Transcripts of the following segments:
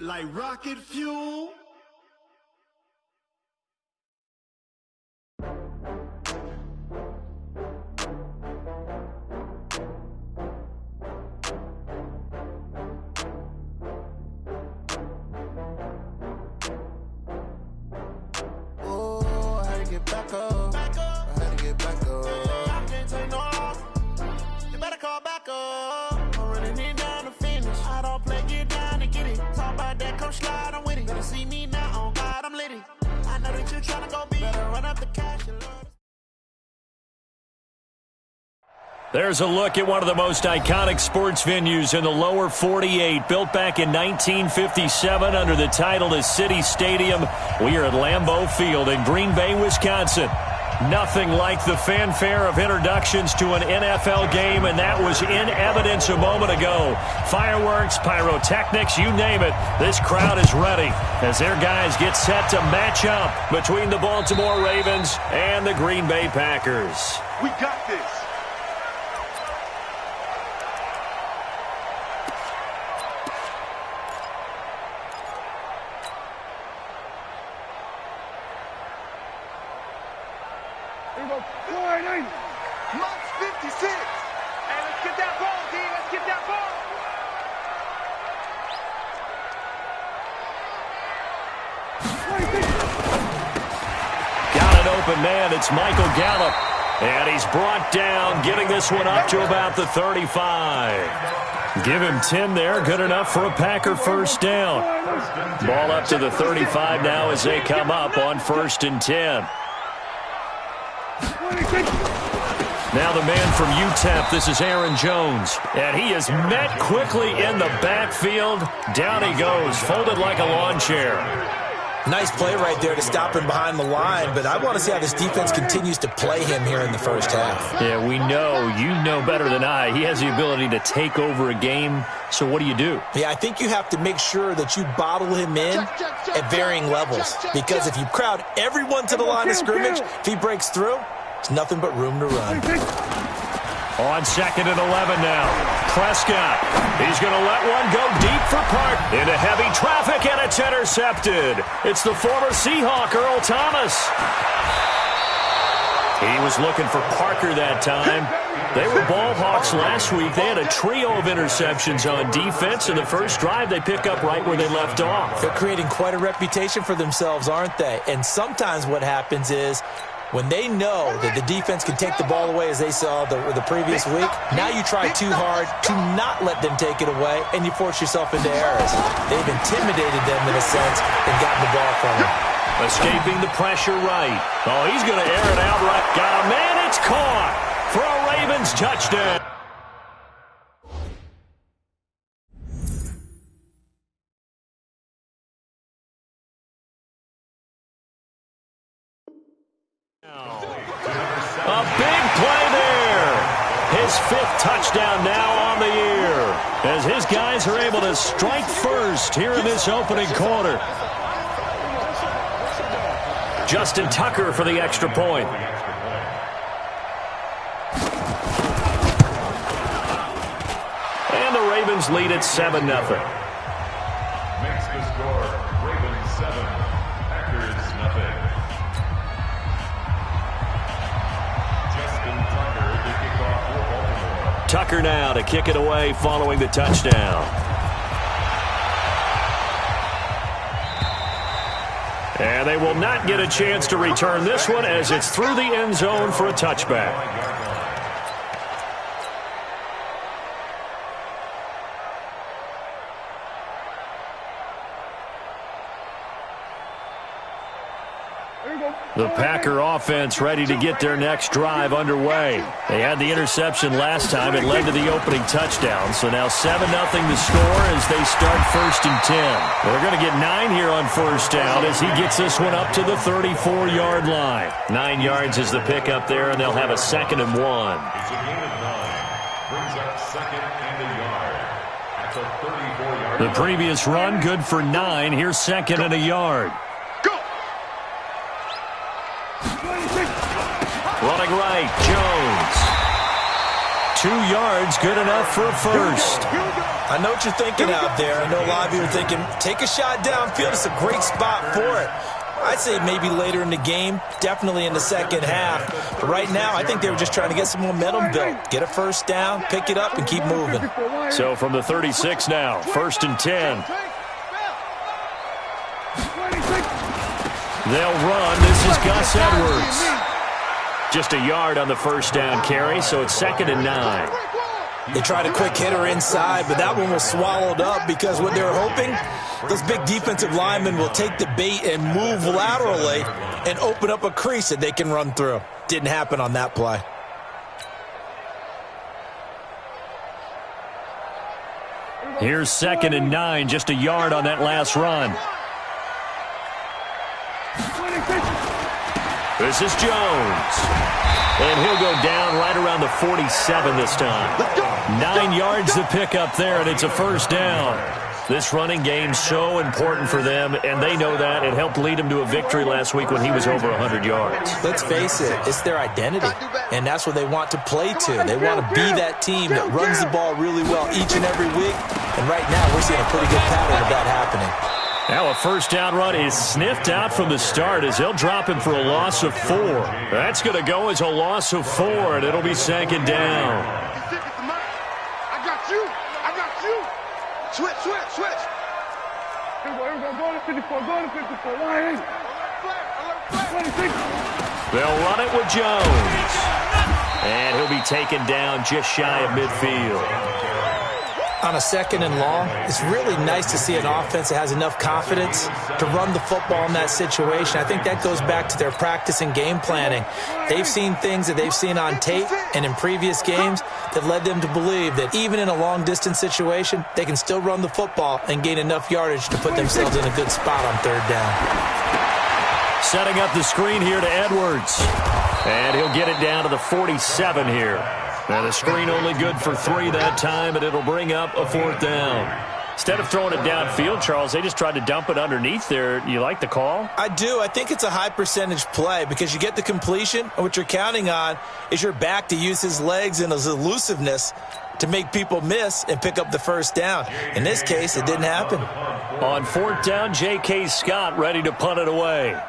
it like rocket fuel. Get back up. I had to get back up. I can't take no loss. You better call back up. I'm running it down to finish. I don't play, get down to get it. Talk about that, come slide, I'm with it. Better see me now, on God, I'm litty. I know that you're trying to go big. Better run up the cash and love. There's a look at one of the most iconic sports venues in the lower 48, built back in 1957 under the title of City Stadium. We are at Lambeau Field in Green Bay, Wisconsin. Nothing like the fanfare of introductions to an NFL game, and that was in evidence a moment ago. Fireworks, pyrotechnics, you name it. This crowd is ready as their guys get set to match up between the Baltimore Ravens and the Green Bay Packers. We got this. March 56. Hey, let's get that ball, D. Let's get that ball. Got an open man. It's Michael Gallup. And he's brought down, getting this one up to about the 35. Give him 10 there. Good enough for a Packer first down. Ball up to the 35 now as they come up on 1st and 10. Now the man from UTEP, this is Aaron Jones. And he is met quickly in the backfield. Down he goes, folded like a lawn chair. Nice play right there to stop him behind the line, but I want to see how this defense continues to play him here in the first half. Yeah, we know. You know better than I. He has the ability to take over a game. So what do you do? Yeah, I think you have to make sure that you bottle him in at varying levels. Because if you crowd everyone to the line of scrimmage, if he breaks through, it's nothing but room to run. On 2nd and 11 now. Prescott. He's going to let one go deep for Park. Into heavy traffic, and it's intercepted. It's the former Seahawk, Earl Thomas. He was looking for Parker that time. They were ball hawks last week. They had a trio of interceptions on defense. In the first drive, they pick up right where they left off. They're creating quite a reputation for themselves, aren't they? And sometimes what happens is, when they know that the defense can take the ball away, as they saw the previous week, now you try too hard to not let them take it away, and you force yourself into errors. They've intimidated them in a sense and gotten the ball from them. Escaping the pressure right. Oh, he's going to air it out right. Got a man, it's caught for a Ravens touchdown. A big play there. His 5th touchdown now on the year as his guys are able to strike first here in this opening quarter. Justin Tucker for the extra point. And the Ravens lead at 7-0. Makes the score Ravens 7, Packers nothing. Tucker now to kick it away following the touchdown. And they will not get a chance to return this one as it's through the end zone for a touchback. The Packer offense ready to get their next drive underway. They had the interception last time. It led to the opening touchdown. So now 7-0 the score as they start 1st and 10. They're going to get 9 here on 1st down as he gets this one up to the 34-yard line. 9 yards is the pickup there, and they'll have a 2nd and 1. It's a gain of 9. Brings up 2nd and a yard. At the 34-yard line. The previous run good for 9. Here's 2nd and a yard. Running right, Jones. 2 yards, good enough for a first. I know what you're thinking out there. I know a lot of you are thinking, take a shot downfield. It's a great spot for it. I'd say maybe later in the game, definitely in the second half. But right now, I think they were just trying to get some momentum built. Get a first down, pick it up, and keep moving. So from the 36 now, 1st and 10. They'll run. This is Gus Edwards. Just a yard on the first down carry, so it's 2nd and 9. They tried a quick hitter inside, but that one was swallowed up because what they were hoping, those big defensive linemen will take the bait and move laterally and open up a crease that they can run through. Didn't happen on that play. Here's 2nd and 9, just a yard on that last run. This is Jones. And he'll go down right around the 47 this time. 9 yards to pick up there, and it's a first down. This running game's so important for them, and they know that. It helped lead them to a victory last week when he was over 100 yards. Let's face it, it's their identity, and that's what they want to play to. They want to be that team that runs the ball really well each and every week, and right now we're seeing a pretty good pattern of that happening. Now a first down run is sniffed out from the start as they'll drop him for a loss of 4. That's going to go as a loss of 4, and it'll be 2nd down. I got you. I got you. Switch. Here we go. Go to 54. Go to 54. Line. They'll run it with Jones. And he'll be taken down just shy of midfield. On a 2nd and long, it's really nice to see an offense that has enough confidence to run the football in that situation. I think that goes back to their practice and game planning. They've seen things that they've seen on tape and in previous games that led them to believe that even in a long-distance situation, they can still run the football and gain enough yardage to put themselves in a good spot on 3rd down. Setting up the screen here to Edwards. And he'll get it down to the 47 here. Now the screen only good for 3 that time, and it'll bring up a 4th down. Instead of throwing it downfield, Charles, they just tried to dump it underneath there. You like the call? I do. I think it's a high percentage play because you get the completion, and what you're counting on is your back to use his legs and his elusiveness to make people miss and pick up the first down. In this case, it didn't happen. On 4th down, J.K. Scott ready to punt it away.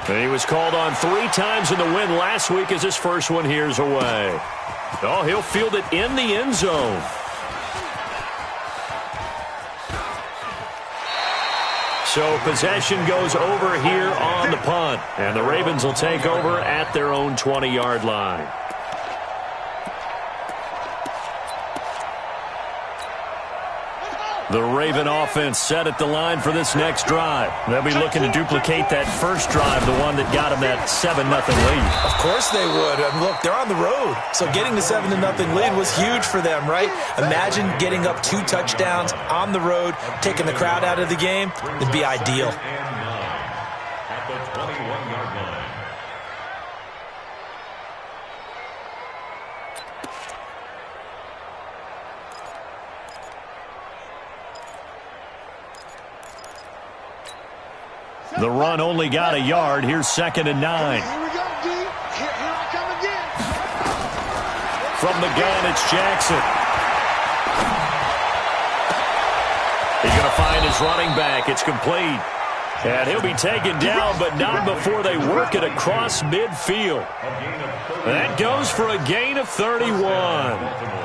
He was called on 3 times in the win last week as his first one here's away. Oh, he'll field it in the end zone. So possession goes over here on the punt, and the Ravens will take over at their own 20-yard line. The Raven offense set at the line for this next drive. They'll be looking to duplicate that first drive, the one that got them that 7-0 lead. Of course they would. And look, they're on the road. So getting the 7-0 lead was huge for them, right? Imagine getting up 2 touchdowns on the road, taking the crowd out of the game. It'd be ideal. At the 21-yard line. The run only got a yard. Here's 2nd and 9. Here we go, D. Here I come again. From the gun, it's Jackson. He's going to find his running back. It's complete. And he'll be taken down, but not before they work it across midfield. That goes for a gain of 31.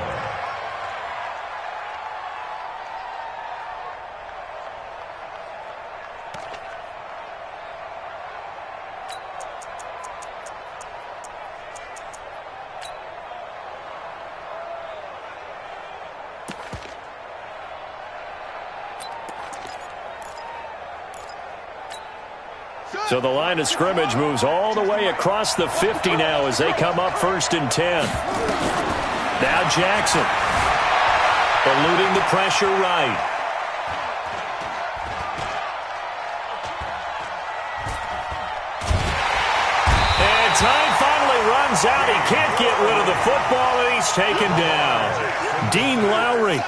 So the line of scrimmage moves all the way across the 50 now as they come up 1st and 10. Now Jackson eluding the pressure right. And time finally runs runs out. He can't get rid of the football, and he's taken down. Dean Lowry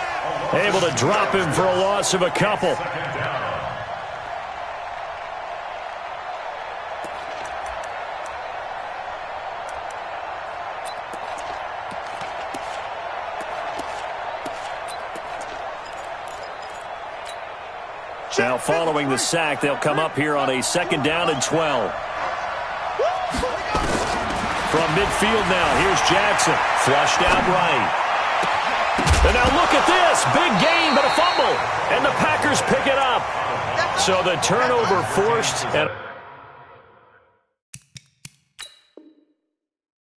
able to drop him for a loss of a couple. Now following the sack, they'll come up here on a 2nd down and 12. From midfield now, here's Jackson. Flushed out right. And now look at this. Big gain, but a fumble. And the Packers pick it up. So the turnover forced. And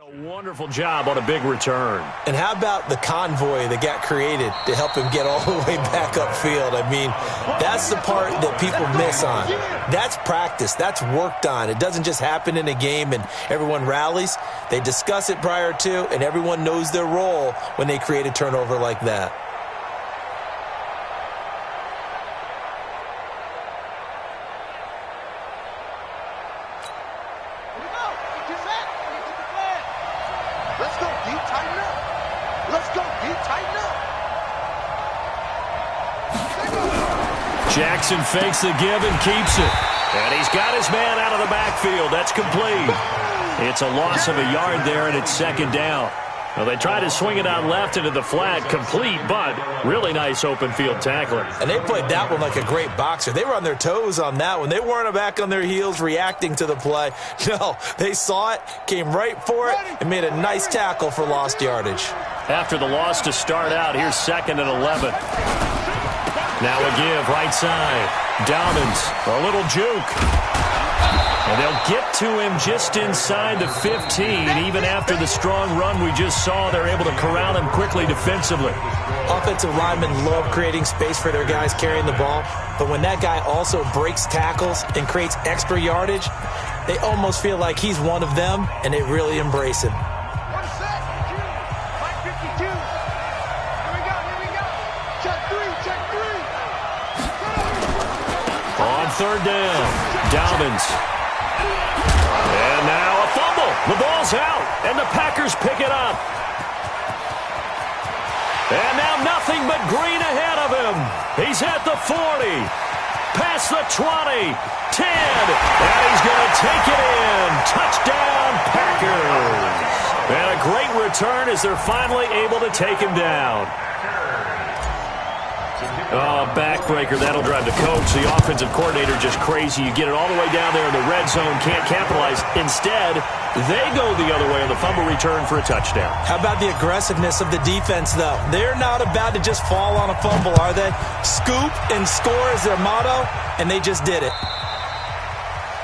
a wonderful job on a big return. And how about the convoy that got created to help him get all the way back upfield? I mean, that's the part that people miss on. That's practice. That's worked on. It doesn't just happen in a game and everyone rallies. They discuss it prior to, and everyone knows their role when they create a turnover like that. Let's go, D, tighten up. Let's go, D, tighten up. Jackson fakes the give and keeps it. And he's got his man out of the backfield. That's complete. It's a loss of a yard there, and it's 2nd down. Well, they try to swing it out left into the flat, complete, but really nice open field tackling. And they played that one like a great boxer. They were on their toes on that one. They weren't back on their heels reacting to the play. No, they saw it, came right for it, and made a nice tackle for lost yardage. After the loss to start out, here's 2nd and 11. Now a give, right side. Downins, a little juke. And they'll get to him just inside the 15. Even after the strong run we just saw, they're able to corral him quickly defensively. Offensive linemen love creating space for their guys carrying the ball. But when that guy also breaks tackles and creates extra yardage, they almost feel like he's one of them, and they really embrace him. 1 set. 552. Here we go. Check three. On 3rd down, Dobbins. And now a fumble. The ball's out, and the Packers pick it up. And now nothing but green ahead of him. He's at the 40, past the 20, 10, and he's going to take it in. Touchdown, Packers. And a great return as they're finally able to take him down. Oh, backbreaker. That'll drive the coach. The offensive coordinator just crazy. You get it all the way down there in the red zone, can't capitalize. Instead, they go the other way on the fumble return for a touchdown. How about the aggressiveness of the defense, though? They're not about to just fall on a fumble, are they? Scoop and score is their motto, and they just did it.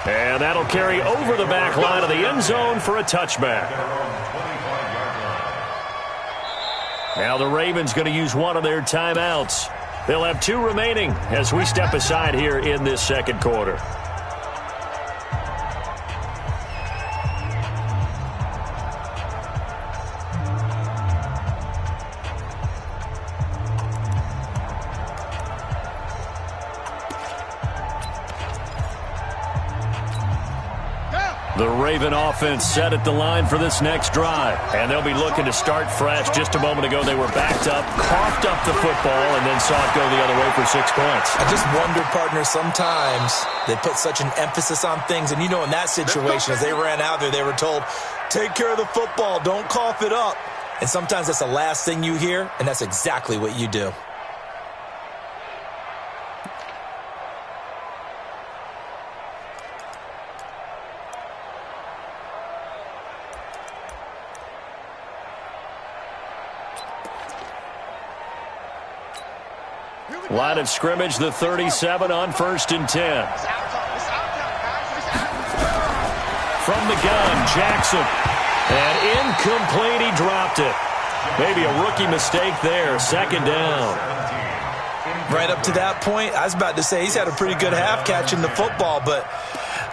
And that'll carry over the back line of the end zone for a touchback. Now the Ravens going to use one of their timeouts. They'll have 2 remaining as we step aside here in this 2nd quarter. The Raven offense set at the line for this next drive. And they'll be looking to start fresh. Just a moment ago, they were backed up, coughed up the football, and then saw it go the other way for 6 points. I just wonder, partner, sometimes they put such an emphasis on things. And, you know, in that situation, as they ran out there, they were told, take care of the football, don't cough it up. And sometimes that's the last thing you hear, and that's exactly what you do. Line of scrimmage, the 37 on 1st and 10. From the gun, Jackson. And incomplete, he dropped it. Maybe a rookie mistake there, 2nd down. Right up to that point, I was about to say he's had a pretty good half catching the football, but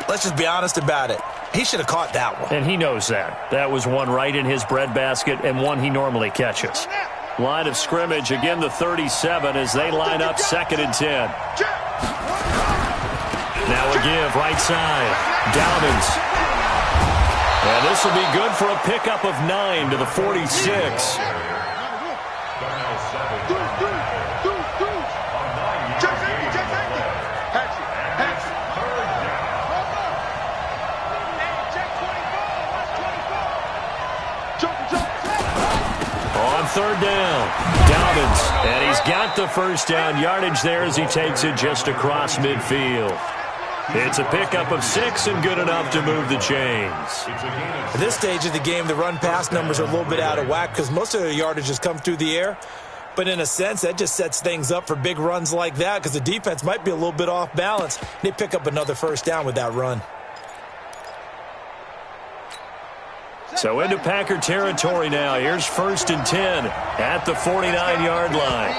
let's just be honest about it. He should have caught that one. And he knows that. That was one right in his breadbasket and one he normally catches. Line of scrimmage, again the 37 as they line up 2nd and 10. Now a give, right side. Dobbins. And this will be good for a pickup of 9 to the 46. On third down, Dobbins, and he's got the first down yardage there as he takes it just across midfield. It's a pickup of 6 and good enough to move the chains. At this stage of the game, the run-pass numbers are a little bit out of whack because most of their yardage has come through the air. But in a sense, that just sets things up for big runs like that because the defense might be a little bit off balance. They pick up another first down with that run. So into Packer territory now. Here's 1st and 10 at the 49-yard line.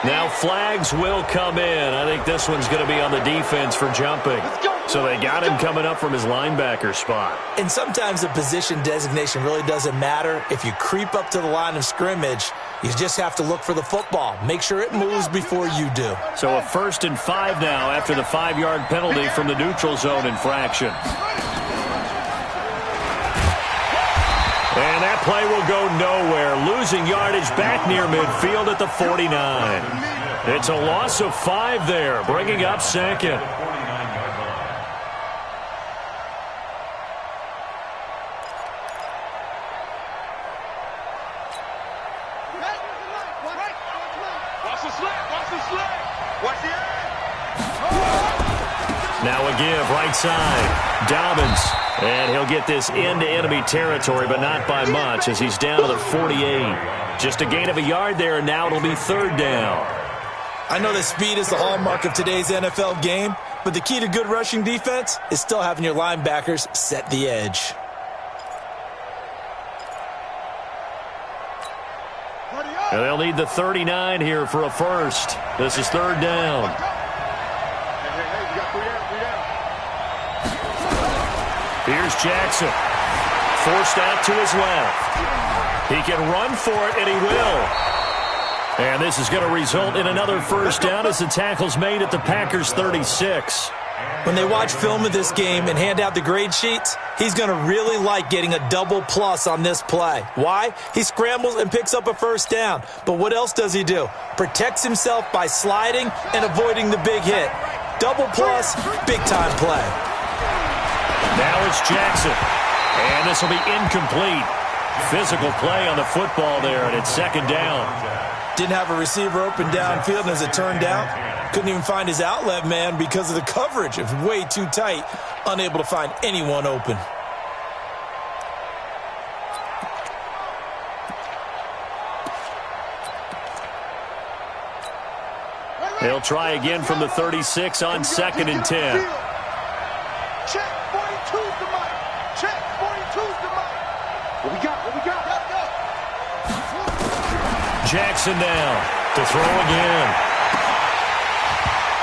Now flags will come in. I think this one's going to be on the defense for jumping. So they got him coming up from his linebacker spot. And sometimes the position designation really doesn't matter. If you creep up to the line of scrimmage, you just have to look for the football. Make sure it moves before you do. So a 1st and 5 now after the 5-yard penalty from the neutral zone infraction. And that play will go nowhere, losing yardage back near midfield at the 49. It's a loss of 5 there, bringing up 2nd. Now a give, right side, Dobbins. And he'll get this into enemy territory, but not by much as he's down to the 48. Just a gain of a yard there, and now it'll be 3rd down. I know that speed is the hallmark of today's NFL game, but the key to good rushing defense is still having your linebackers set the edge. And they'll need the 39 here for a first. This is 3rd down. Here's Jackson. Forced out to his left. He can run for it, and he will. And this is going to result in another first down as the tackle's made at the Packers' 36. When they watch film of this game and hand out the grade sheets, he's going to really like getting a double plus on this play. Why? He scrambles and picks up a first down. But what else does he do? Protects himself by sliding and avoiding the big hit. Double plus, big-time play. Now it's Jackson. And this will be incomplete. Physical play on the football there, and it's 2nd down. Didn't have a receiver open downfield, and as it turned out, couldn't even find his outlet man because of the coverage. It was way too tight, unable to find anyone open. They'll try again from the 36 on 2nd and 10. Check 42's the mic. Check 42's the mic. What we got? What we got? Jackson now to throw again.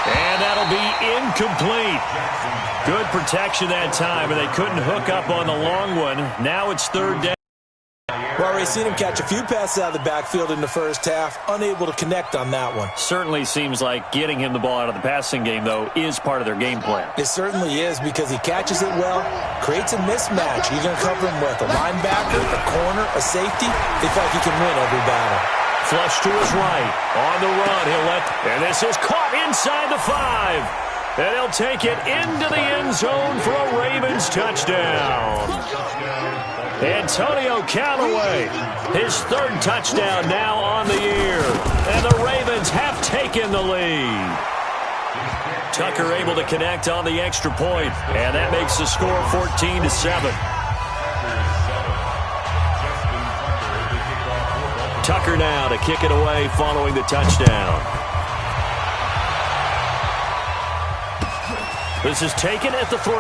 And that'll be incomplete. Good protection that time, and they couldn't hook up on the long one. Now it's 3rd down. Well, we've seen him catch a few passes out of the backfield in the first half, unable to connect on that one. Certainly seems like getting him the ball out of the passing game, though, is part of their game plan. It certainly is because he catches it well, creates a mismatch. You're going to cover him with a linebacker, a corner, a safety. They feel like he can win every battle. Flush to his right. On the run, and this is caught inside the 5. And he'll take it into the end zone for a Ravens touchdown. Antonio Callaway, his 3rd touchdown now on the year. And the Ravens have taken the lead. Tucker able to connect on the extra point, and that makes the score 14-7. Tucker now to kick it away following the touchdown. This is taken at the 3.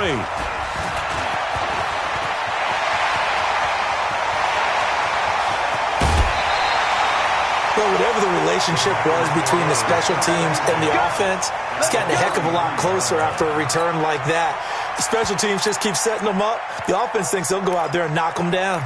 Well, whatever the relationship was between the special teams and the offense, it's gotten a heck of a lot closer after a return like that. The special teams just keep setting them up. The offense thinks they'll go out there and knock them down.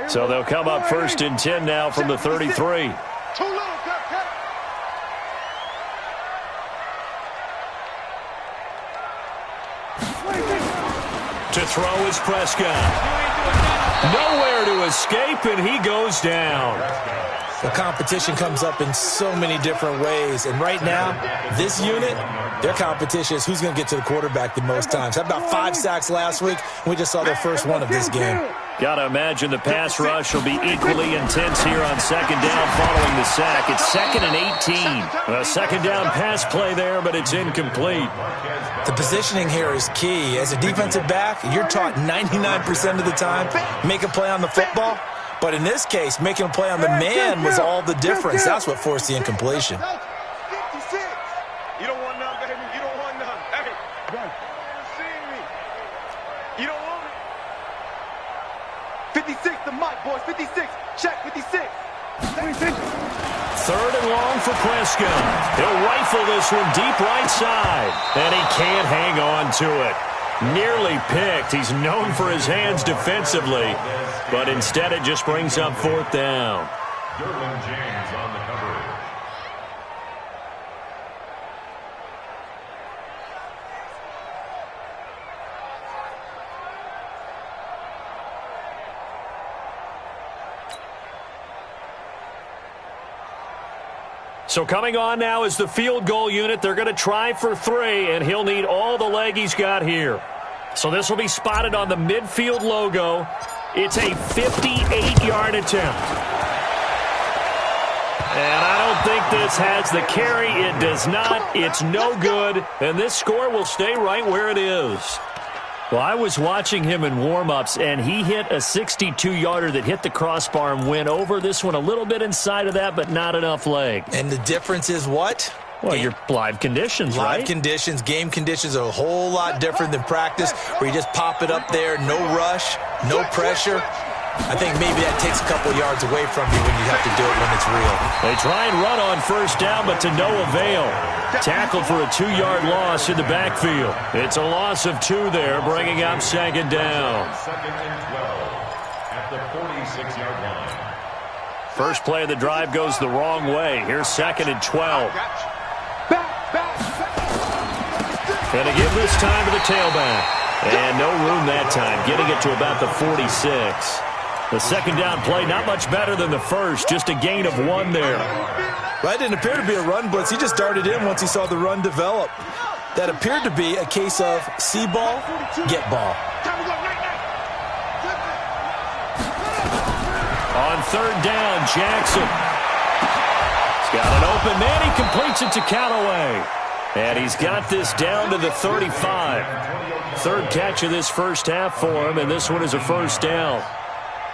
So they'll come up 1st and 10 now from the 33. Too little, cut. To throw is Prescott. Nowhere to escape, and he goes down. The competition comes up in so many different ways. And right now, this unit, their competition is who's going to get to the quarterback the most times. How about 5 sacks last week? We just saw their first one of this game. Got to imagine the pass rush will be equally intense here on second down following the sack. It's 2nd and 18. A second down pass play there, but it's incomplete. The positioning here is key. As a defensive back, you're taught 99% of the time, make a play on the football. But in this case, making a play on the man was all the difference. That's what forced the incompletion. 56. You don't want none, baby. You don't want none. Hey, run. See me. You don't want it. 56, the mic, boys. 56. Check, 56. 26. 3rd and long for Prescott. He'll rifle this one deep right side. And he can't hang on to it. Nearly picked. He's known for his hands defensively. But instead it just brings up 4th down. Derwin James on the coverage. So coming on now is the field goal unit. They're going to try for 3, and he'll need all the leg he's got here. So this will be spotted on the midfield logo. It's a 58-yard attempt. And I don't think this has the carry. It does not. It's no good. And this score will stay right where it is. Well, I was watching him in warm-ups, and he hit a 62-yarder that hit the crossbar and went over. This one a little bit inside of that, but not enough leg. And the difference is what? Well, your live conditions, right? Live conditions, game conditions are a whole lot different than practice, where you just pop it up there, no rush, no pressure. I think maybe that takes a couple yards away from you when you have to do it when it's real. They try and run on 1st down, but to no avail. Tackled for a 2-yard loss in the backfield. It's a loss of 2 there, bringing up 2nd down. 2nd and 12 at the 46-yard line. First play of the drive goes the wrong way. Here's 2nd and 12. And again this time to the tailback. And no room that time, getting it to about the 46. The 2nd down play, not much better than the first, just a gain of 1 there. That didn't appear to be a run blitz. He just darted in once he saw the run develop. That appeared to be a case of see ball, get ball. On 3rd down, Jackson. He's got an open man. He completes it to Callaway. And he's got this down to the 35. 3rd catch of this first half for him, and this one is a 1st down.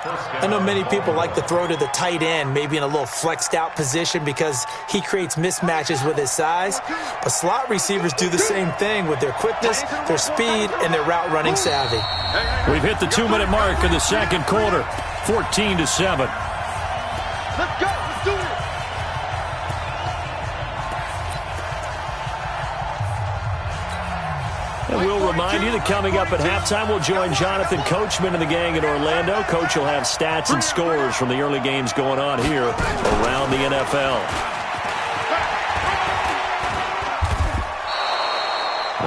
I know many people like to throw to the tight end, maybe in a little flexed out position because he creates mismatches with his size. But slot receivers do the same thing with their quickness, their speed, and their route running savvy. We've hit the 2-minute mark of the 2nd quarter, 14-7. Let's go. Let's do it. And we'll remind you that coming up at halftime, we'll join Jonathan Coachman and the gang in Orlando. Coach will have stats and scores from the early games going on here around the NFL.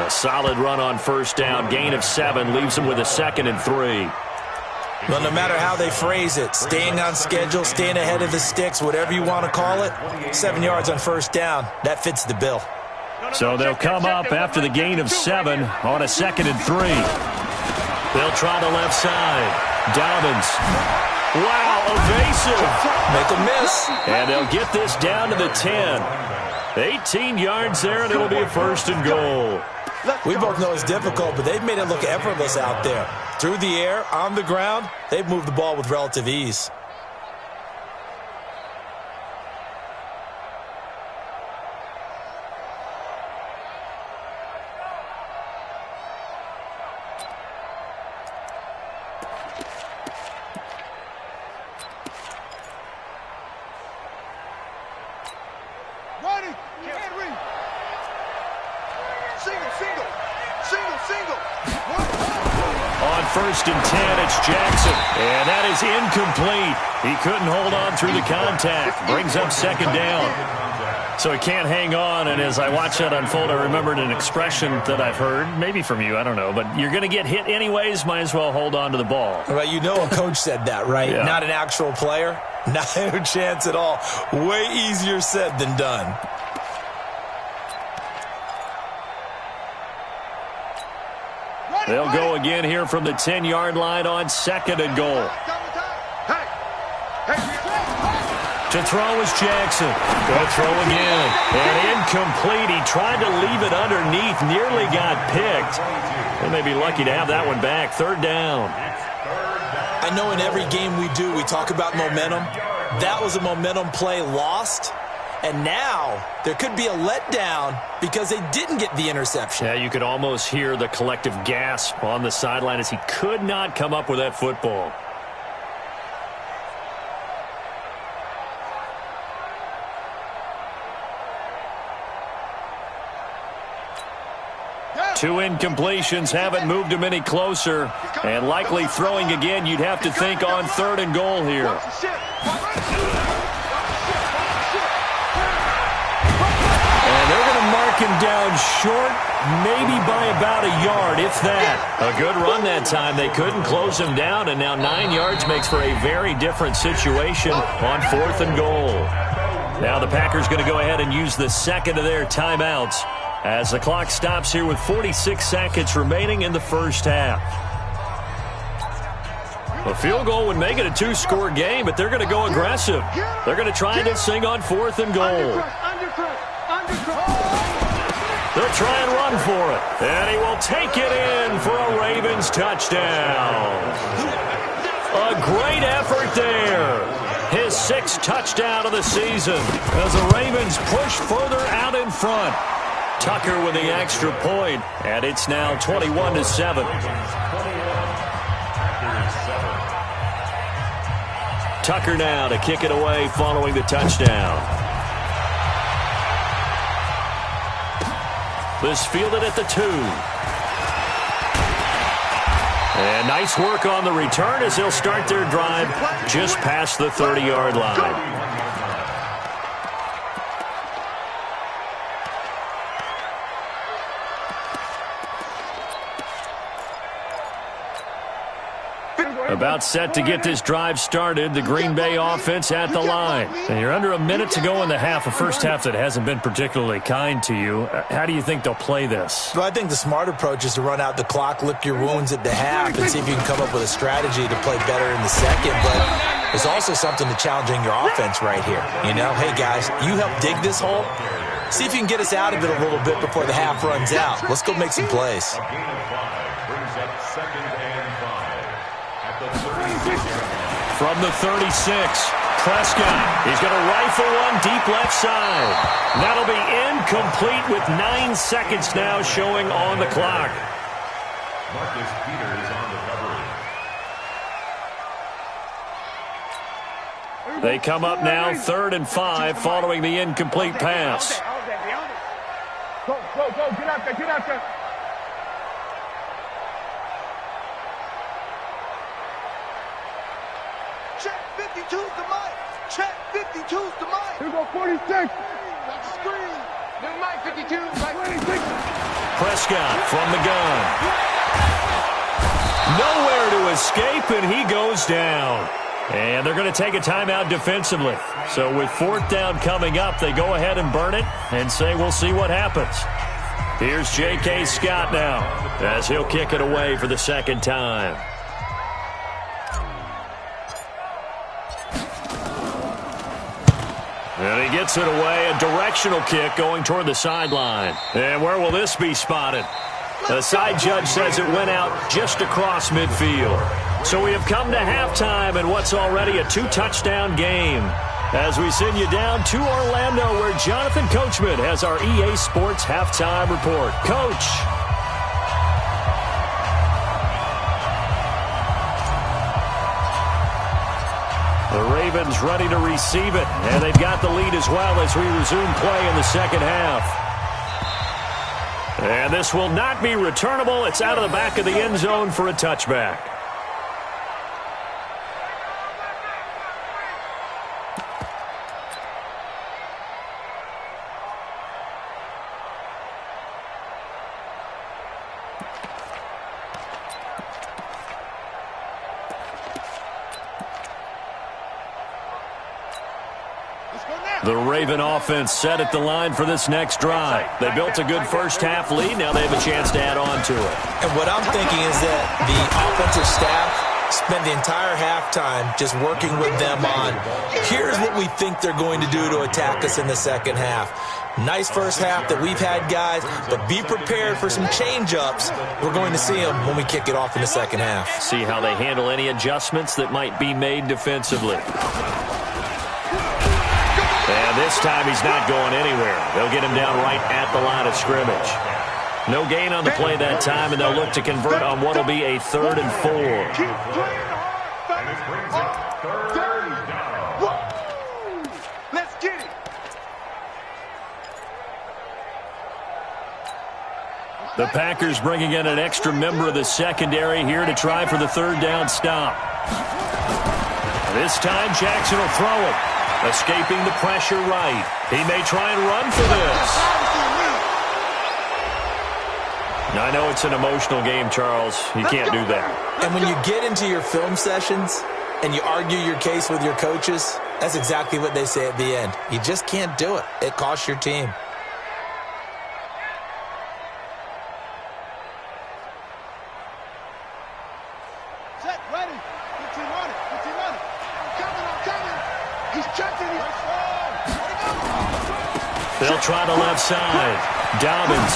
A solid run on 1st down, gain of 7, leaves them with a 2nd and 3. Well, no matter how they phrase it, staying on schedule, staying ahead of the sticks, whatever you want to call it, 7 yards on 1st down, that fits the bill. So they'll come up after the gain of 7 on a 2nd and 3. They'll try the left side. Dobbins. Wow, evasive. Make a miss. And they'll get this down to the 10. 18 yards there, and it'll be a 1st and goal. We both know it's difficult, but they've made it look effortless out there. Through the air, on the ground, they've moved the ball with relative ease. On 1st and 10, it's Jackson. And that is incomplete. He couldn't hold on through the contact. Brings up 2nd down. So he can't hang on, and as I watch that unfold, I remembered an expression that I've heard, maybe from you, I don't know, but you're going to get hit anyways, might as well hold on to the ball. Well, you know a coach said that, right? Yeah. Not an actual player. Not a chance at all. Way easier said than done. They'll go again here from the 10-yard line on 2nd and goal. To throw is Jackson. Go throw again. And incomplete. He tried to leave it underneath. Nearly got picked. They may be lucky to have that one back. 3rd down. I know in every game we do, we talk about momentum. That was a momentum play lost. And now there could be a letdown because they didn't get the interception. Yeah, you could almost hear the collective gasp on the sideline as he could not come up with that football. Two incompletions haven't moved him any closer. And likely throwing again, you'd have to think on 3rd and goal here. And they're going to mark him down short, maybe by about a yard, if that. A good run that time. They couldn't close him down, and now 9 yards makes for a very different situation on 4th and goal. Now the Packers going to go ahead and use the second of their timeouts as the clock stops here with 46 seconds remaining in the first half. A field goal would make it a 2-score game, but they're going to go aggressive. They're going to try this thing on 4th and goal. They'll try and run for it. And he will take it in for a Ravens touchdown. A great effort there. His 6th touchdown of the season as the Ravens push further out in front. Tucker with the extra point, and it's now 21-7. Tucker now to kick it away following the touchdown. This fielded at the 2. And nice work on the return as they'll start their drive just past the 30-yard line. About set to get this drive started. The Green Bay offense at the line. And you're under a minute to go in the half, a first half that hasn't been particularly kind to you. How do you think they'll play this? Well, I think the smart approach is to run out the clock, lick your wounds at the half, and see if you can come up with a strategy to play better in the second. But there's also something to challenging your offense right here. You know, hey, guys, you help dig this hole. See if you can get us out of it a little bit before the half runs out. Let's go make some plays. From the 36, Prescott. He's going to rifle one deep left side. That'll be incomplete with 9 seconds now showing on the clock. Marcus Peters on the coverage. They come up now 3rd and 5 following the incomplete pass. Go, get out there. Check 52's the mic. Check 52's the mic. Here go 46. That's the screen. New mic 52. Mic 26. Prescott from the gun. Nowhere to escape, and he goes down. And they're going to take a timeout defensively. So with 4th down coming up, they go ahead and burn it and say we'll see what happens. Here's J.K. Scott now as he'll kick it away for the 2nd time. And he gets it away, a directional kick going toward the sideline. And where will this be spotted? The side judge says it went out just across midfield. So we have come to halftime in what's already a 2-touchdown game. As we send you down to Orlando, where Jonathan Coachman has our EA Sports halftime report. Coach. The Ravens ready to receive it, and they've got the lead as well as we resume play in the second half. And this will not be returnable. It's out of the back of the end zone for a touchback. The Raven offense set at the line for this next drive. They built a good first-half lead. Now they have a chance to add on to it. And what I'm thinking is that the offensive staff spend the entire halftime just working with them on, here's what we think they're going to do to attack us in the second half. Nice first half that we've had, guys, but be prepared for some change-ups. We're going to see them when we kick it off in the second half. See how they handle any adjustments that might be made defensively. And this time he's not going anywhere. They'll get him down right at the line of scrimmage. No gain on the play that time, and they'll look to convert on what will be a 3rd and 4. And this brings up 3rd down. Let's get it. The Packers bringing in an extra member of the secondary here to try for the 3rd down stop. This time Jackson will throw it. Escaping the pressure right. He may try and run for this. Now, I know it's an emotional game, Charles. You can't do that. And when you get into your film sessions and you argue your case with your coaches, that's exactly what they say at the end. You just can't do it. It costs your team. Set, ready. 15 on it. 15 on it. I'm coming. He's checking it. They'll try the left side. Dobbins.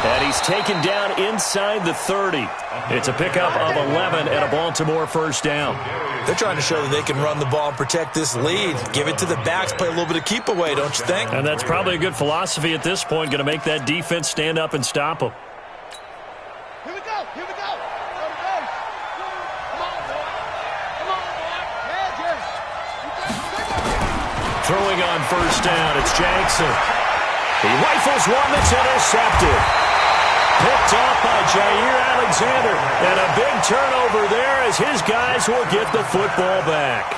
And he's taken down inside the 30. It's a pickup of 11 and a Baltimore first down. They're trying to show that they can run the ball and protect this lead. Give it to the backs, play a little bit of keep away, don't you think? And that's probably a good philosophy at this point, going to make that defense stand up and stop them. Here we go. Here we go. Go to base. Come on, boy. Come on, boy. Yeah, Throwing on first down, it's Jackson. He rifles one that's intercepted. Picked off by Jair Alexander. And a big turnover there as his guys will get the football back.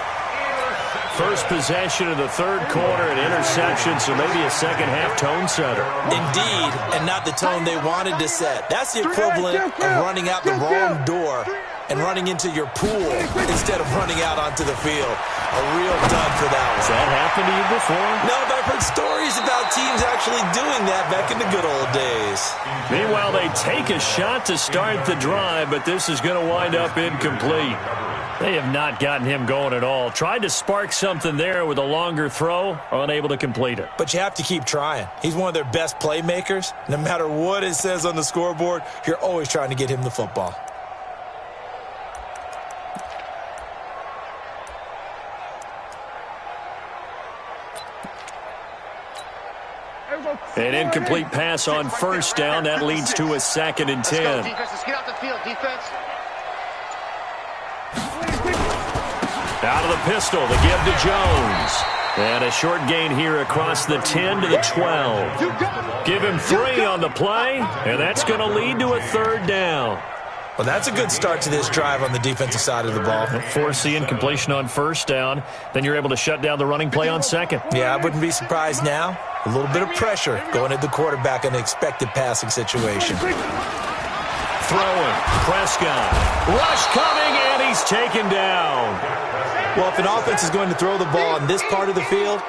First possession of the 3rd quarter, an interception, so maybe a second-half tone setter. Indeed, and not the tone they wanted to set. That's the equivalent of running out the wrong door and running into your pool instead of running out onto the field. A real dud for that one. Has that happened to you before? No, but I've heard stories about teams actually doing that back in the good old days. Meanwhile, they take a shot to start the drive, but this is going to wind up incomplete. They have not gotten him going at all. Tried to spark something there with a longer throw, unable to complete it. But you have to keep trying. He's one of their best playmakers. No matter what it says on the scoreboard, you're always trying to get him the football. An incomplete pass on first down. That leads to a 2nd and 10. Let's go, defense. Let's get out the field, defense. Out of the pistol, the give to Jones. And a short gain here across the 10 to the 12. Give him 3 on the play, and that's going to lead to a 3rd down. Well, that's a good start to this drive on the defensive side of the ball. Force the incompletion on first down. Then you're able to shut down the running play on 2nd. Yeah, I wouldn't be surprised now. A little bit of pressure going at the quarterback in an expected passing situation. Throwing. Prescott. Rush coming, and he's taken down. Well, if an offense is going to throw the ball in this part of the field,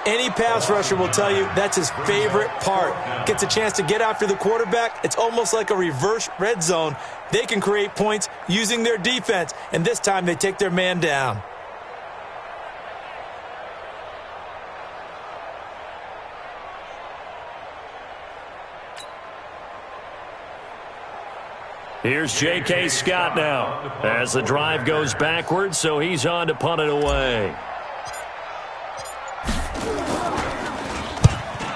any pass rusher will tell you that's his favorite part. Gets a chance to get after the quarterback. It's almost like a reverse red zone. They can create points using their defense, and this time they take their man down. Here's J.K. Scott now as the drive goes backwards, so he's on to punt it away.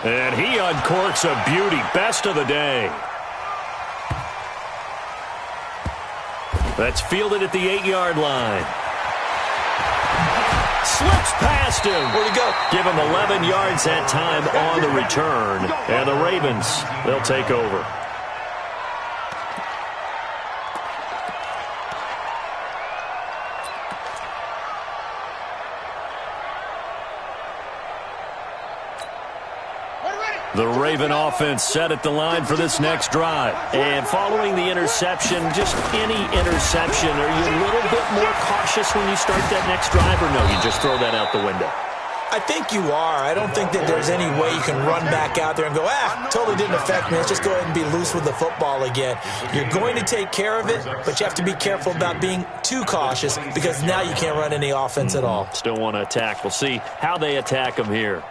And he uncorks a beauty. Best of the day. That's fielded at the 8-yard line. Slips past him. Where'd he go? Give him 11 yards that time on the return. And the Ravens, they'll take over. The Raven offense set at the line for this next drive. And following the interception, just any interception, are you a little bit more cautious when you start that next drive, or no, you just throw that out the window? I think you are. I don't think that there's any way you can run back out there and go, totally didn't affect me. Let's just go ahead and be loose with the football again. You're going to take care of it, but you have to be careful about being too cautious because now you can't run any offense at all. Still want to attack. We'll see how they attack them here.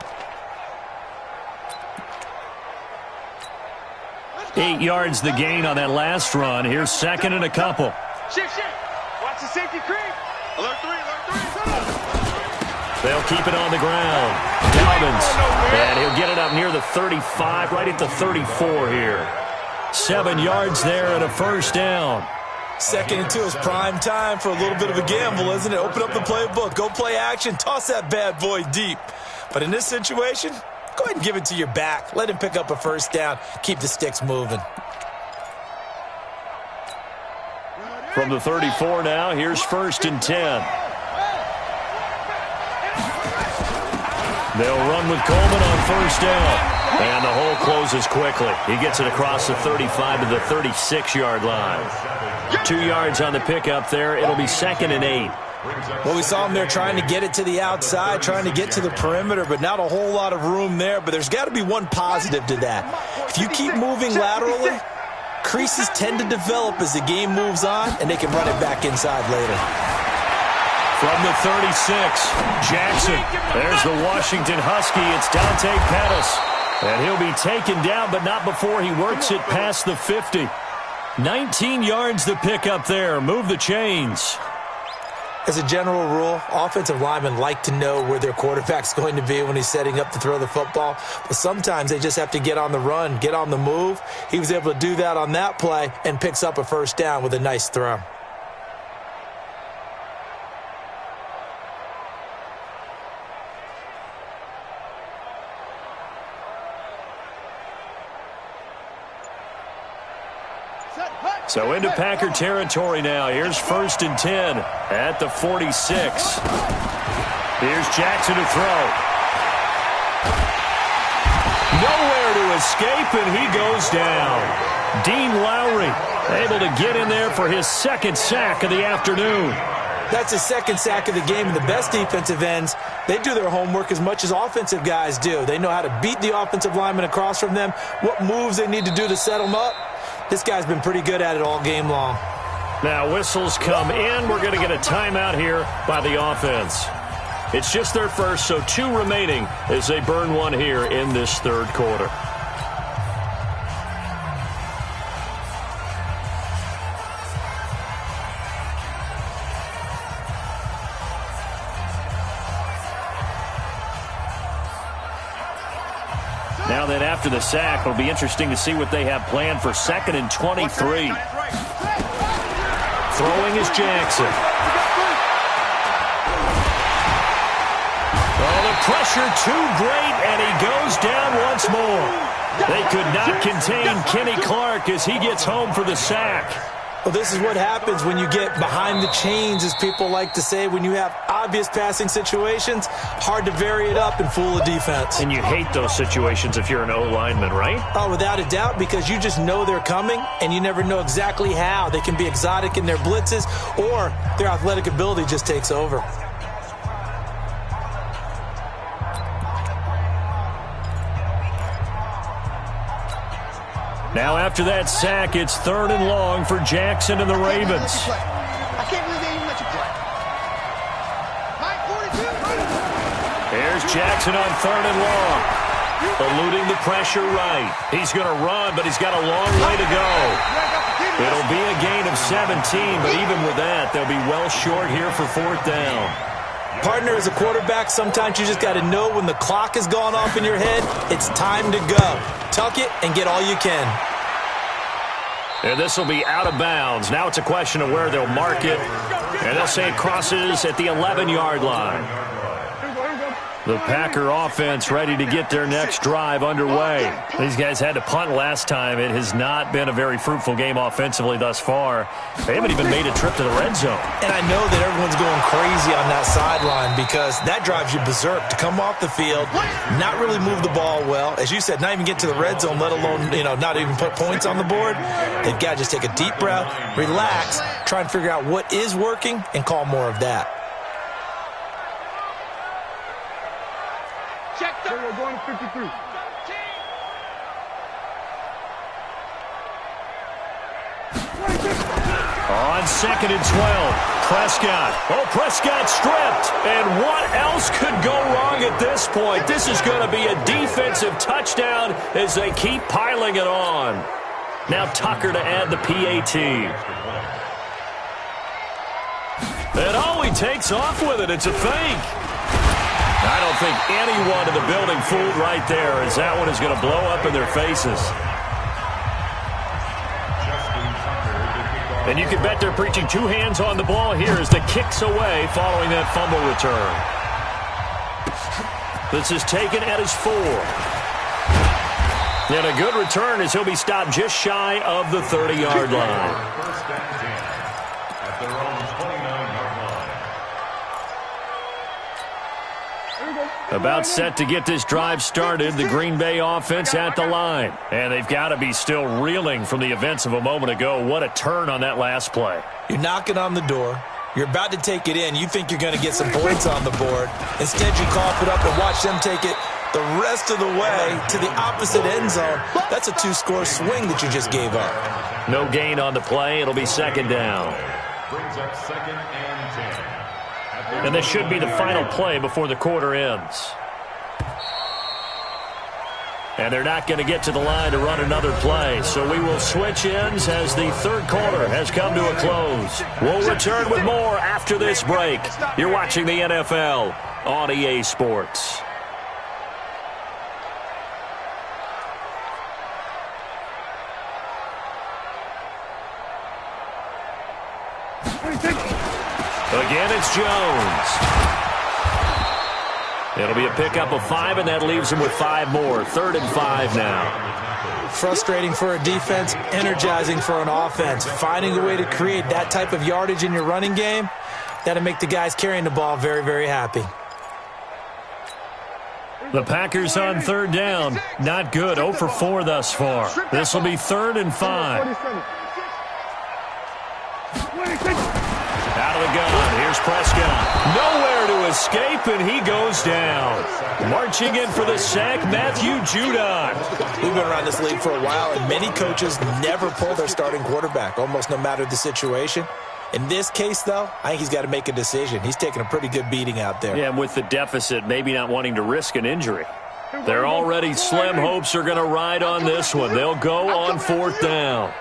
8 yards the gain on that last run. Here's second and a couple. Shift. Watch the safety creep. Alert 3. They'll keep it on the ground. Dobbins. And he'll get it up near the 35, right at the 34 here. 7 yards there and a first down. 2nd and 2 is prime time for a little bit of a gamble, isn't it? Open up the playbook. Go play action. Toss that bad boy deep. But in this situation, go ahead and give it to your back. Let him pick up a first down. Keep the sticks moving. From the 34 now, here's 1st and 10. They'll run with Coleman on first down. And the hole closes quickly. He gets it across the 35 to the 36-yard line. 2 yards on the pickup there. It'll be 2nd and 8. Well, we saw him there trying to get it to the outside, trying to get to the perimeter, but not a whole lot of room there. But there's got to be one positive to that. If you keep moving laterally, creases tend to develop as the game moves on, and they can run it back inside later. From the 36, Jackson. There's the Washington Husky. It's Dante Pettis. And he'll be taken down, but not before he works it past the 50. 19 yards to pick up there. Move the chains. As a general rule, offensive linemen like to know where their quarterback's going to be when he's setting up to throw the football. But sometimes they just have to get on the run, get on the move. He was able to do that on that play and picks up a first down with a nice throw. So into Packer territory now. Here's 1st and 10 at the 46. Here's Jackson to throw. Nowhere to escape, and he goes down. Dean Lowry able to get in there for his 2nd sack of the afternoon. That's his 2nd sack of the game, and the best defensive ends, they do their homework as much as offensive guys do. They know how to beat the offensive lineman across from them, what moves they need to do to set them up. This guy's been pretty good at it all game long. Now whistles come in. We're going to get a timeout here by the offense. It's just their first, so 2 remaining as they burn one here in this 3rd quarter. Now then, after the sack, it'll be interesting to see what they have planned for 2nd and 23. Throwing is Jackson. Oh, the pressure too great, and he goes down once more. They could not contain Kenny Clark as he gets home for the sack. Well, this is what happens when you get behind the chains, as people like to say. When you have obvious passing situations, hard to vary it up and fool a defense. And you hate those situations if you're an O-lineman, right? Oh, without a doubt, because you just know they're coming, and you never know exactly how. They can be exotic in their blitzes, or their athletic ability just takes over. Now after that sack, it's 3rd and long for Jackson and the Ravens. I can't believe they even let you play. Mike 42. Here's Jackson on 3rd and long. Eluding the pressure right. He's going to run, but he's got a long way to go. It'll be a gain of 17, but even with that, they'll be well short here for 4th down. Partner, as a quarterback, sometimes you just got to know when the clock has gone off in your head, it's time to go. Tuck it and get all you can. And this will be out of bounds. Now it's a question of where they'll mark it. And they'll say it crosses at the 11-yard line. The Packer offense ready to get their next drive underway. These guys had to punt last time. It has not been a very fruitful game offensively thus far. They haven't even made a trip to the red zone. And I know that everyone's going crazy on that sideline because that drives you berserk to come off the field, not really move the ball well. As you said, not even get to the red zone, let alone, not even put points on the board. They've got to just take a deep breath, relax, try and figure out what is working and call more of that. We're going to 53. On 2nd and 12, Prescott. Oh, Prescott stripped. And what else could go wrong at this point? This is going to be a defensive touchdown as they keep piling it on. Now Tucker to add the PAT. And he takes off with it. It's a fake. I don't think anyone in the building fooled right there, as that one is going to blow up in their faces. And you can bet they're preaching two hands on the ball here as the kick's away following that fumble return. This is taken at his 4. And a good return as he'll be stopped just shy of the 30-yard line. First and 10 at their own 29-yard line. About set to get this drive started, the Green Bay offense at the line. And they've got to be still reeling from the events of a moment ago. What a turn on that last play. You're knocking on the door. You're about to take it in. You think you're going to get some points on the board. Instead, you cough it up and watch them take it the rest of the way to the opposite end zone. That's a 2-score swing that you just gave up. No gain on the play. It'll be 2nd down. Brings up 2nd and 10. And this should be the final play before the quarter ends. And they're not going to get to the line to run another play. So we will switch ends as the third quarter has come to a close. We'll return with more after this break. You're watching the NFL on EA Sports. Again, it's Jones. It'll be a pickup of 5, and that leaves him with 5 more. 3rd and 5 now. Frustrating for a defense, energizing for an offense. Finding a way to create that type of yardage in your running game, that'll make the guys carrying the ball very, very happy. The Packers on 3rd down. Not good. 0 for 4 thus far. This will be 3rd and 5. Out of the gun. Here's Prescott. Nowhere to escape, and he goes down. Marching in for the sack, Matthew Judon. We've been around this league for a while, and many coaches never pull their starting quarterback, almost no matter the situation. In this case, though, I think he's got to make a decision. He's taking a pretty good beating out there. Yeah, and with the deficit, maybe not wanting to risk an injury. They're already slim hopes are going to ride on this one. They'll go on 4th down.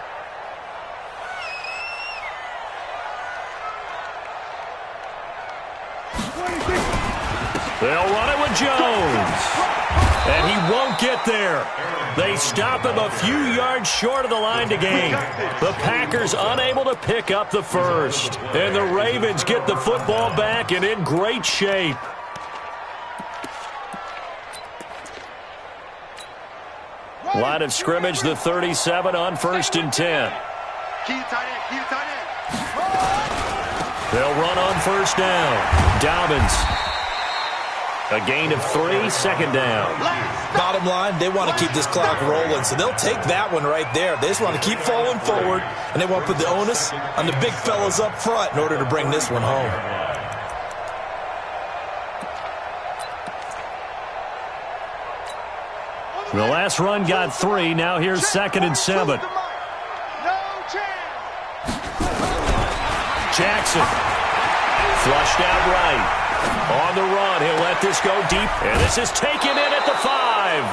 They'll run it with Jones. And he won't get there. They stop him a few yards short of the line to gain. The Packers unable to pick up the first. And the Ravens get the football back and in great shape. Line of scrimmage, the 37 on 1st and 10. They'll run on 1st down. Dobbins. A gain of 3, 2nd down. Bottom line, they want to keep this clock rolling, so they'll take that one right there. They just want to keep falling forward, and they want to put the onus on the big fellas up front in order to bring this one home. The last run got 3. Now here's 2nd and 7. Jackson. Flushed out right. On the run, he'll let this go deep, and this is taken in at the 5.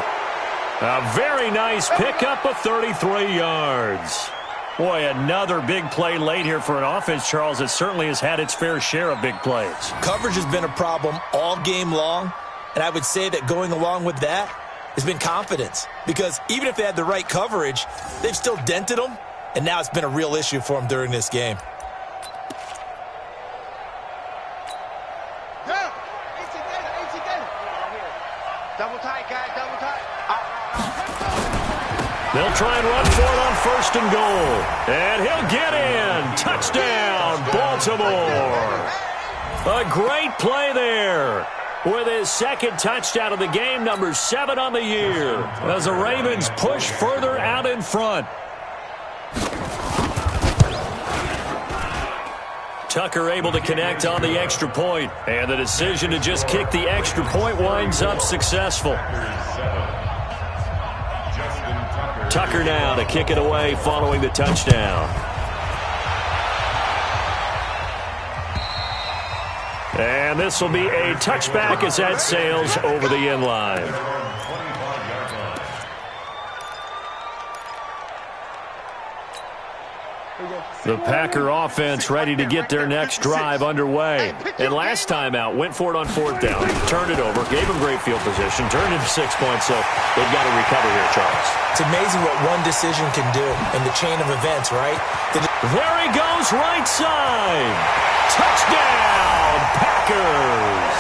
A very nice pickup of 33 yards. Boy, another big play late here for an offense, Charles, that certainly has had its fair share of big plays. Coverage has been a problem all game long, and I would say that going along with that has been confidence, because even if they had the right coverage, they've still dented them, and now it's been a real issue for them during this game. Double tight, guys, double tight. They'll try and run for it on 1st and goal. And he'll get in. Touchdown, Baltimore. A great play there. With his second touchdown of the game, number 7 on the year. As the Ravens push further out in front. Tucker able to connect on the extra point. And the decision to just kick the extra point winds up successful. Tucker now to kick it away following the touchdown. And this will be a touchback as that sails over the end line. The Packer offense ready to get their next drive underway. And last time out, went for it on 4th down, turned it over, gave them great field position, turned into 6 points, so they've got to recover here, Charles. It's amazing what one decision can do in the chain of events, right? There he goes, right side. Touchdown, Packers.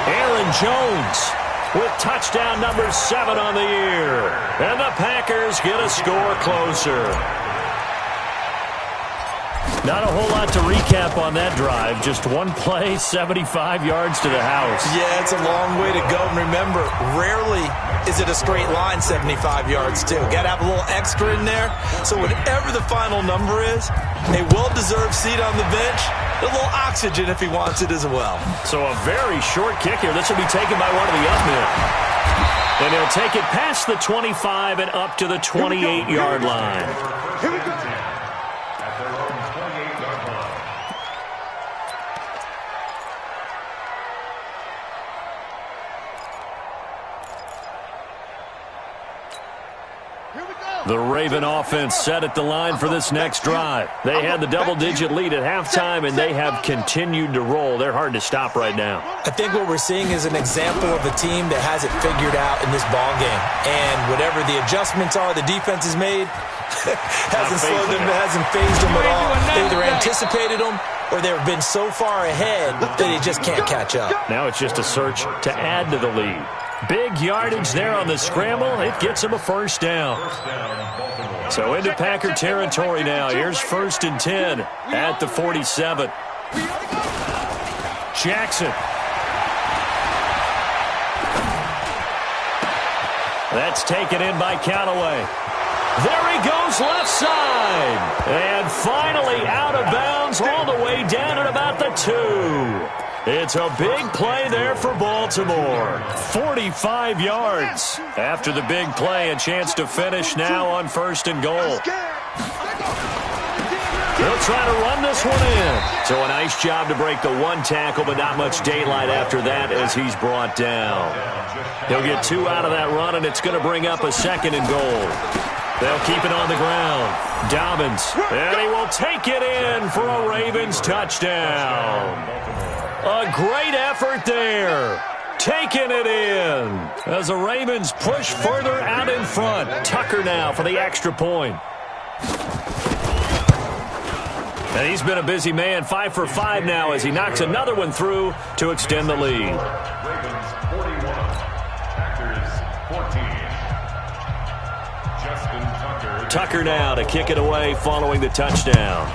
Aaron Jones with touchdown number 7 on the year. And the Packers get a score closer. Not a whole lot to recap on that drive. Just one play, 75 yards to the house. Yeah, it's a long way to go. And remember, rarely is it a straight line 75 yards, too. Got to have a little extra in there. So whatever the final number is, a well-deserved seat on the bench, a little oxygen if he wants it as well. So a very short kick here. This will be taken by one of the up men. And he'll take it past the 25 and up to the 28-yard line. Here we go. The Raven offense set at the line for this next drive. They had the double-digit lead at halftime, and they have continued to roll. They're hard to stop right now. I think what we're seeing is an example of a team that has it figured out in this ball game. And whatever the adjustments are the defense has made, hasn't slowed them, hasn't phased them at all. They either anticipated them or they've been so far ahead that they just can't catch up. Now it's just a search to add to the lead. Big yardage there on the scramble. It gets him a 1st down. So into Packer territory now. Here's 1st and 10 at the 47. Jackson. That's taken in by Callaway. There he goes, left side. And finally out of bounds all the way down at about the 2. It's a big play there for Baltimore. 45 yards. After the big play, a chance to finish now on 1st and goal. They'll try to run this one in. So a nice job to break the 1 tackle, but not much daylight after that as he's brought down. He'll get 2 out of that run, and it's going to bring up a 2nd and goal. They'll keep it on the ground. Dobbins, and he will take it in for a Ravens touchdown. A great effort there. Taking it in as the Ravens push further out in front. Tucker now for the extra point. And he's been a busy man, 5 for 5 now as he knocks another one through to extend the lead. Ravens 41, Packers 14. Justin Tucker. Tucker now to kick it away following the touchdown.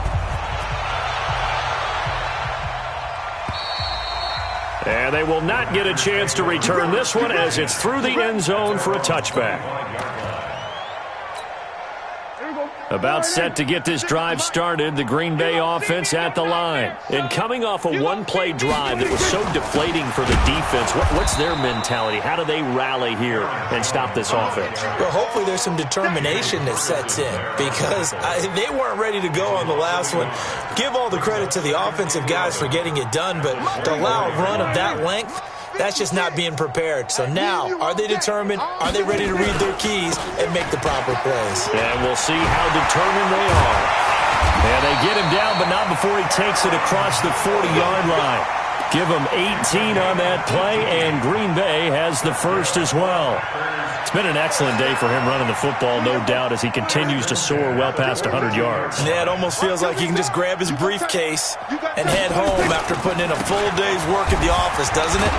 And they will not get a chance to return this one as it's through the end zone for a touchback. About set to get this drive started, the Green Bay offense at the line. And coming off a one-play drive that was so deflating for the defense, what's their mentality? How do they rally here and stop this offense? Well, hopefully there's some determination that sets in because they weren't ready to go on the last one. Give all the credit to the offensive guys for getting it done, but to allow a run of that length, that's just not being prepared. So now, are they determined? Are they ready to read their keys and make the proper plays? And we'll see how determined they are. And they get him down, but not before he takes it across the 40-yard line. Give them 18 on that play, and Green Bay has the first as well. It's been an excellent day for him running the football, no doubt, as he continues to soar well past 100 yards. Yeah, it almost feels like he can just grab his briefcase and head home after putting in a full day's work at the office, doesn't it?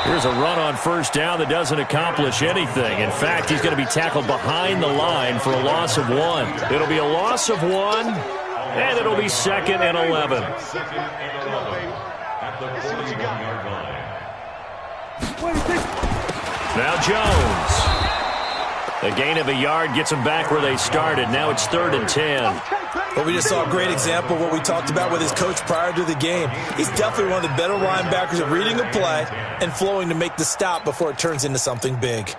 Here's a run on first down that doesn't accomplish anything. In fact, he's going to be tackled behind the line for a loss of 1. It'll be a loss of 1, and it'll be 2nd and 11. At the 41-yard line. Now Jones. The gain of a yard gets them back where they started. Now it's 3rd and 10. Well, we just saw a great example of what we talked about with his coach prior to the game. He's definitely one of the better linebackers at reading the play and flowing to make the stop before it turns into something big.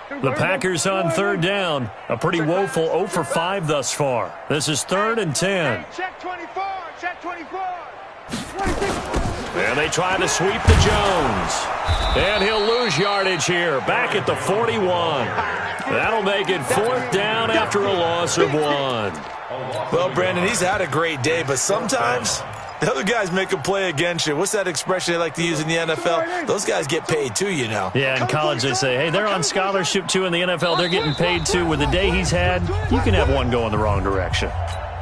The Packers on 3rd down. A pretty woeful 0 for 5 thus far. This is 3rd and 10. Check 24. Check 24. And they try to sweep to Jones. And he'll lose yardage here. Back at the 41. That'll make it 4th down after a loss of 1. Well, Brandon, he's had a great day, but sometimes the other guys make a play against you. What's that expression they like to use in the NFL? Those guys get paid too, you know. Yeah, in college they say, hey, they're on scholarship too. In the NFL, they're getting paid too. With the day he's had, you can have one go in the wrong direction.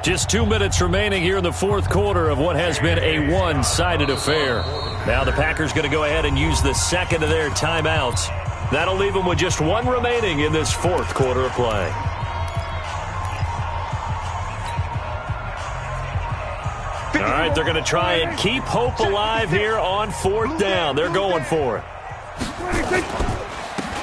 Just 2 minutes remaining here in the 4th quarter of what has been a one-sided affair. Now the Packers going to go ahead and use the 2nd of their timeouts. That'll leave them with just 1 remaining in this 4th quarter of play. All right, they're going to try and keep hope alive here on 4th down. They're going for it.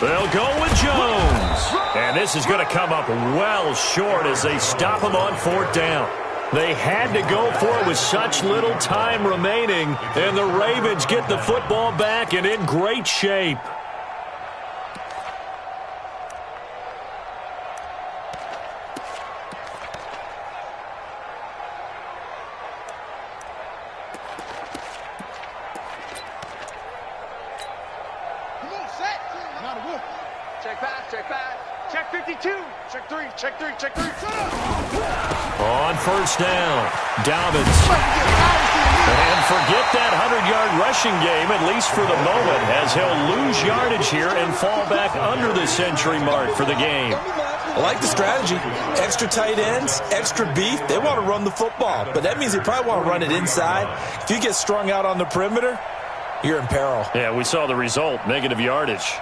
They'll go with Jones. And this is going to come up well short as they stop him on 4th down. They had to go for it with such little time remaining, and the Ravens get the football back and in great shape. Check 52. Check 3. Check 3. Check 3. On 1st down, Dobbins. And forget that 100-yard rushing game, at least for the moment, as he'll lose yardage here and fall back under the century mark for the game. I like the strategy. Extra tight ends, extra beef. They want to run the football, but that means they probably want to run it inside. If you get strung out on the perimeter, you're in peril. Yeah, we saw the result, negative yardage.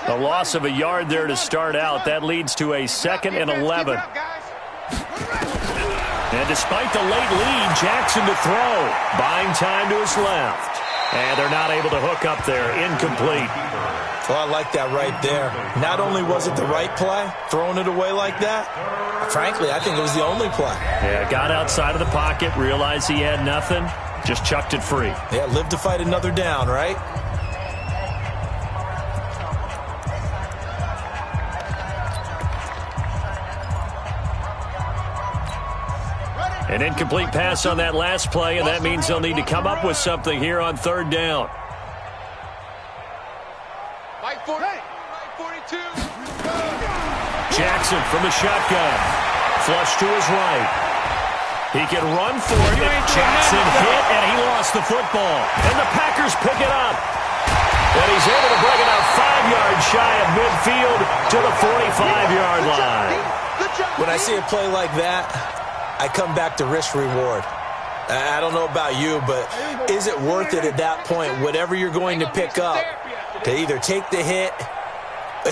A loss of a yard there to start out. That leads to a 2nd and 11. And despite the late lead, Jackson to throw. Buying time to his left. And they're not able to hook up there. Incomplete. Well, I like that right there. Not only was it the right play, throwing it away like that, frankly, I think it was the only play. Yeah, got outside of the pocket, realized he had nothing, just chucked it free. Yeah, live to fight another down, right? An incomplete pass on that last play, and that means they'll need to come up with something here on 3rd down. Jackson from the shotgun. Flush to his right. He can run for it. Jackson hit, and he lost the football. And the Packers pick it up. And he's able to bring it out 5 yards shy of midfield to the 45-yard line. When I see a play like that, I come back to risk-reward. I don't know about you, but is it worth it at that point, whatever you're going to pick up, to either take the hit,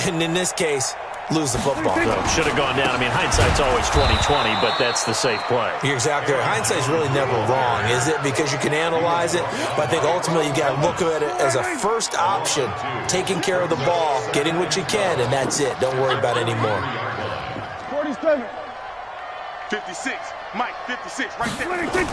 and in this case, lose the football? So should have gone down. I mean, hindsight's always 20/20, but that's the safe play. You're exactly right. Hindsight's really never wrong, is it? Because you can analyze it, but I think ultimately you got to look at it as a first option, taking care of the ball, getting what you can, and that's it. Don't worry about it anymore. 47. 56. Mike, 56, right there.